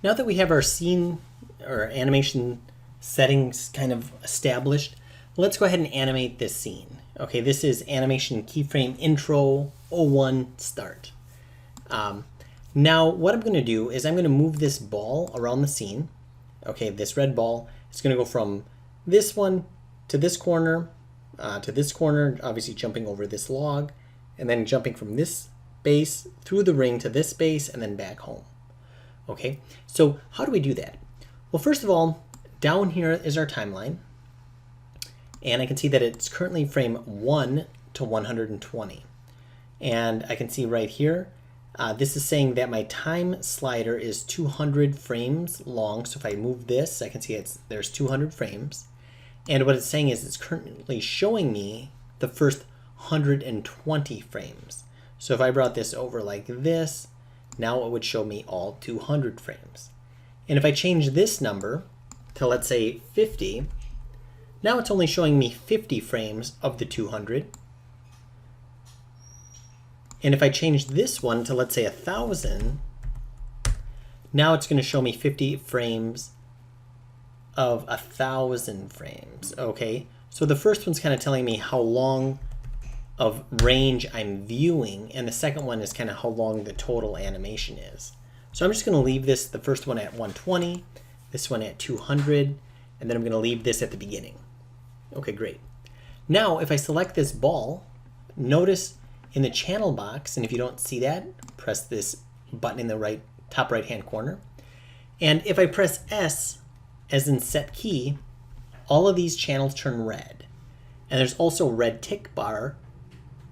Now that we have our scene or animation settings kind of established, let's go ahead and animate this scene. Okay, this is animation keyframe intro 01 start. Now what I'm going to do is I'm going to move this ball around the scene. Okay, this red ball is going to go from this one to this corner, obviously jumping over this log, and then jumping from this base through the ring to this base and then back home. Okay, so how do we do that? Well, first of all, down here is our timeline, and I can see that it's currently frame 1 to 120. And I can see right here, this is saying that my time slider is 200 frames long. So if I move this, I can see there's 200 frames. And what it's saying is it's currently showing me the first 120 frames. So if I brought this over like this, now it would show me all 200 frames. And if I change this number to, let's say, 50, now it's only showing me 50 frames of the 200. And if I change this one to, let's say, 1,000, now it's going to show me 50 frames of 1,000 frames. Okay, so the first one's kind of telling me how long of range I'm viewing, and the second one is kind of how long the total animation is. So I'm just going to leave this, the first one at 120, this one at 200, and then I'm going to leave this at the beginning. Okay, great. Now if I select this ball, notice in the channel box, and if you don't see that, press this button in the top right hand corner. And if I press S as in set key, all of these channels turn red. And there's also a red tick bar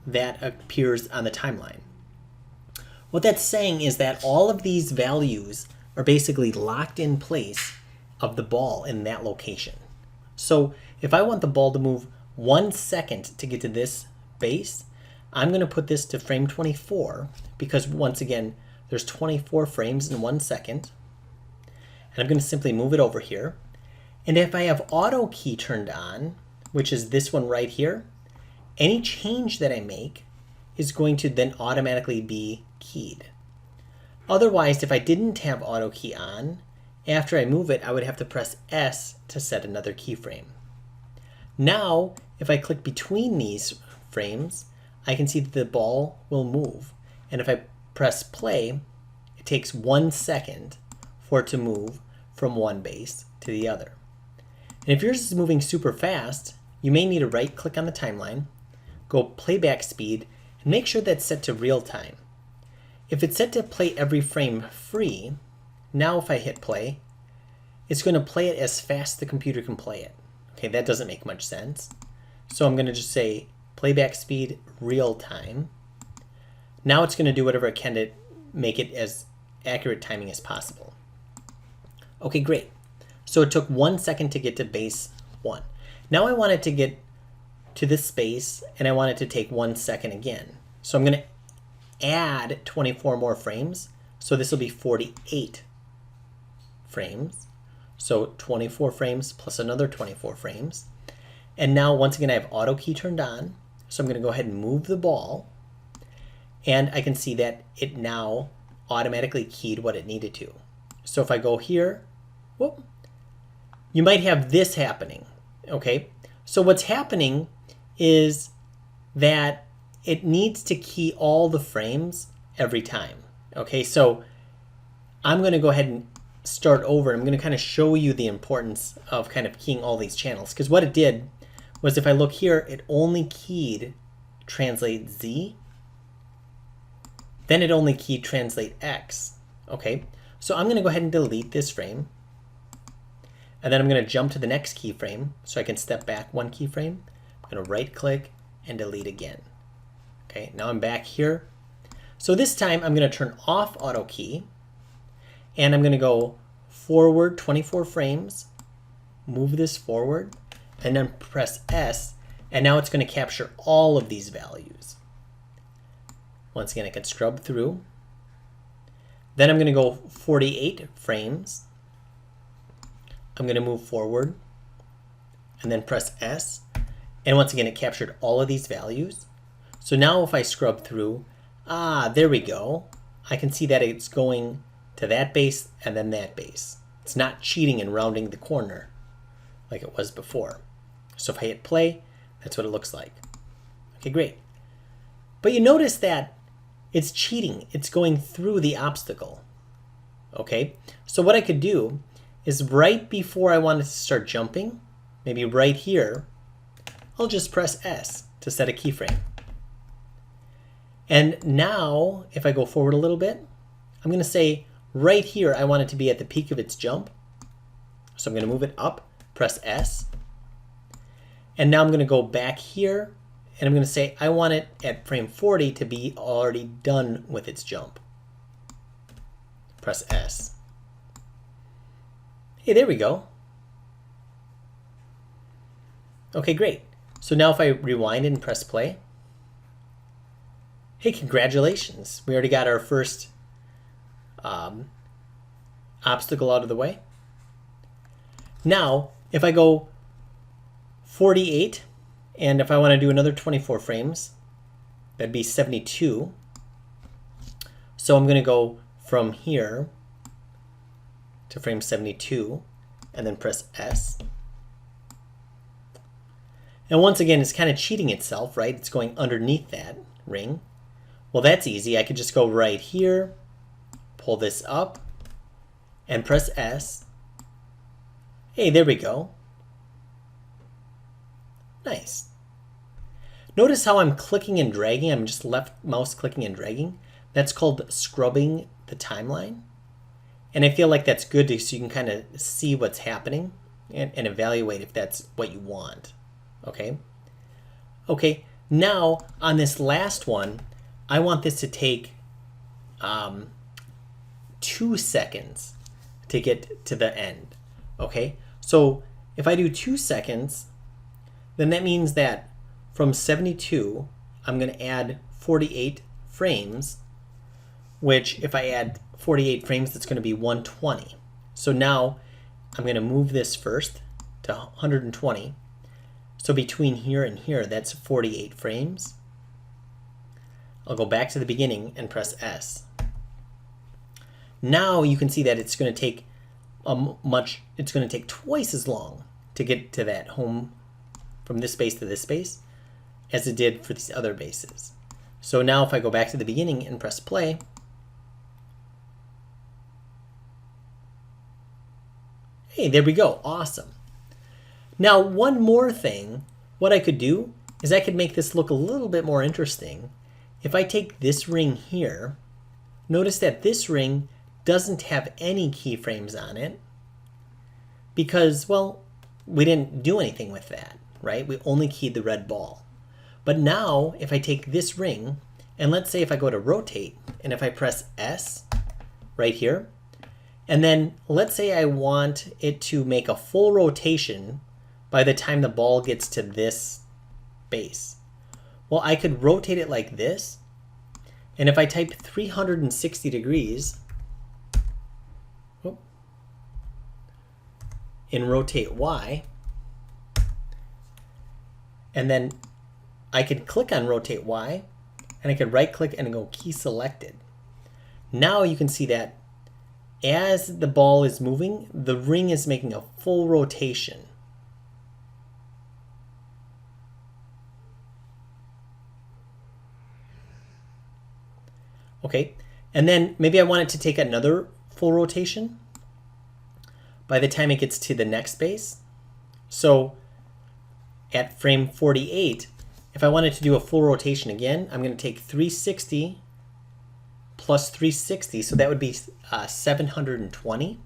that appears on the timeline. What that's saying is that all of these values are basically locked in place of the ball in that location. So if I want the ball to move 1 second to get to this base, I'm going to put this to frame 24 because, once again, there's 24 frames in 1 second. And I'm going to simply move it over here. And if I have auto key turned on, which is this one right here, any change that I make is going to then automatically be keyed. Otherwise, if I didn't have auto key on, after I move it, I would have to press S to set another keyframe. Now, if I click between these frames, I can see that the ball will move. And if I press play, it takes 1 second for it to move from one base to the other. And if yours is moving super fast, you may need to right click on the timeline, go playback speed, and make sure that's set to real time. If it's set to play every frame free, now if I hit play, it's going to play it as fast as the computer can play it. Okay, that doesn't make much sense. So I'm going to just say playback speed real time. Now it's going to do whatever it can to make it as accurate timing as possible. Okay, great. So it took 1 second to get to base 1. Now I want it to get to this space, and I want it to take 1 second again. So I'm going to add 24 more frames. So this will be 48 frames. So 24 frames plus another 24 frames. And now once again I have auto key turned on. So I'm going to go ahead and move the ball. And I can see that it now automatically keyed what it needed to. So if I go here, whoop, you might have this happening. Okay, so what's happening is that it needs to key all the frames every time. Okay, so I'm going to go ahead and start over. I'm going to kind of show you the importance of kind of keying all these channels, because what it did was, if I look here, it only keyed translate Z, then it only keyed translate X. Okay, so I'm going to go ahead and delete this frame, and then I'm going to jump to the next keyframe so I can step back 1 keyframe. I'm going to right click and delete again. Okay, now I'm back here. So this time I'm going to turn off auto key, and I'm going to go forward 24 frames, move this forward, and then press S, and now it's going to capture all of these values. Once again, I can scrub through. Then I'm going to go 48 frames. I'm going to move forward and then press S, and once again it captured all of these values. So now if I scrub through, there we go. I can see that it's going to that base and then that base. It's not cheating and rounding the corner like it was before. So if I hit play, that's what it looks like. Okay, great. But you notice that it's cheating. It's going through the obstacle. Okay, so what I could do is right before I wanted to start jumping, maybe right here, I'll just press S to set a keyframe. And now, if I go forward a little bit, I'm going to say right here, I want it to be at the peak of its jump. So I'm going to move it up, press S. And now I'm going to go back here, and I'm going to say I want it at frame 40 to be already done with its jump. Press S. Hey, there we go. Okay, great. So now if I rewind and press play, hey, congratulations. We already got our first obstacle out of the way. Now, if I go 48, and if I want to do another 24 frames, that'd be 72. So I'm going to go from here to frame 72, and then press S. And once again, it's kind of cheating itself, right? It's going underneath that ring. Well, that's easy. I could just go right here, pull this up, and press S. Hey, there we go. Nice. Notice how I'm clicking and dragging. I'm just left mouse clicking and dragging. That's called scrubbing the timeline. And I feel like that's good so you can kind of see what's happening and evaluate if that's what you want. Okay? Okay, now on this last one, I want this to take 2 seconds to get to the end. Okay? So if I do 2 seconds, then that means that from 72, I'm going to add 48 frames, which if I add 48 frames, that's going to be 120. So now I'm going to move this first to 120. So between here and here, that's 48 frames. I'll go back to the beginning and press S. Now you can see that it's going to take it's going to take twice as long to get to that home from this base to this base as it did for these other bases. So now if I go back to the beginning and press play, hey, there we go. Awesome. Now, one more thing, what I could do is I could make this look a little bit more interesting. If I take this ring here, notice that this ring doesn't have any keyframes on it because, well, we didn't do anything with that, right? We only keyed the red ball. But now, if I take this ring, and let's say if I go to rotate, and if I press S right here, and then let's say I want it to make a full rotation by the time the ball gets to this base. Well, I could rotate it like this, and if I type 360 degrees in rotate Y, and then I could click on rotate Y, and I could right click and go key selected. Now you can see that as the ball is moving, the ring is making a full rotation. Okay, and then maybe I want it to take another full rotation by the time it gets to the next base. So at frame 48, if I wanted to do a full rotation again, I'm going to take 360 plus 360, so that would be 720.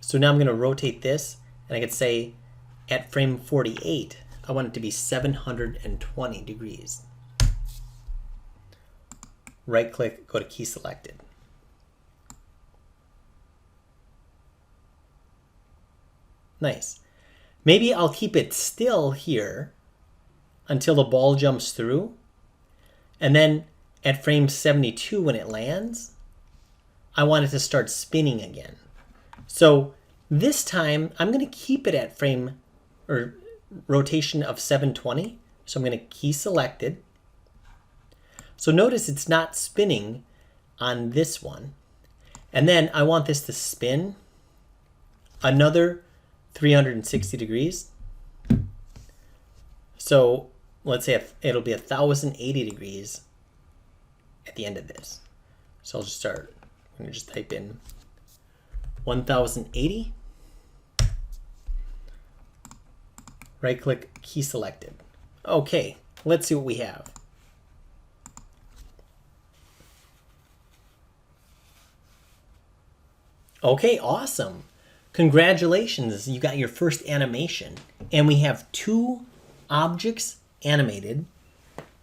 So now I'm going to rotate this, and I could say at frame 48, I want it to be 720 degrees. Right click, go to key selected. Nice. Maybe I'll keep it still here until the ball jumps through, and then at frame 72 when it lands, I want it to start spinning again. So this time I'm going to keep it at frame or rotation of 720. So I'm going to key selected. So notice it's not spinning on this one. And then I want this to spin another 360 degrees. So let's say it'll be 1080 degrees at the end of this. So I'll just start. I'm going to just type in 1080. Right click, key selected. Okay, let's see what we have. Okay, awesome. Congratulations, you got your first animation. And we have two objects animated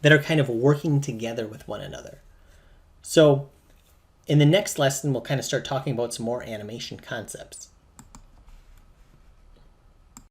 that are kind of working together with one another. So in the next lesson, we'll kind of start talking about some more animation concepts.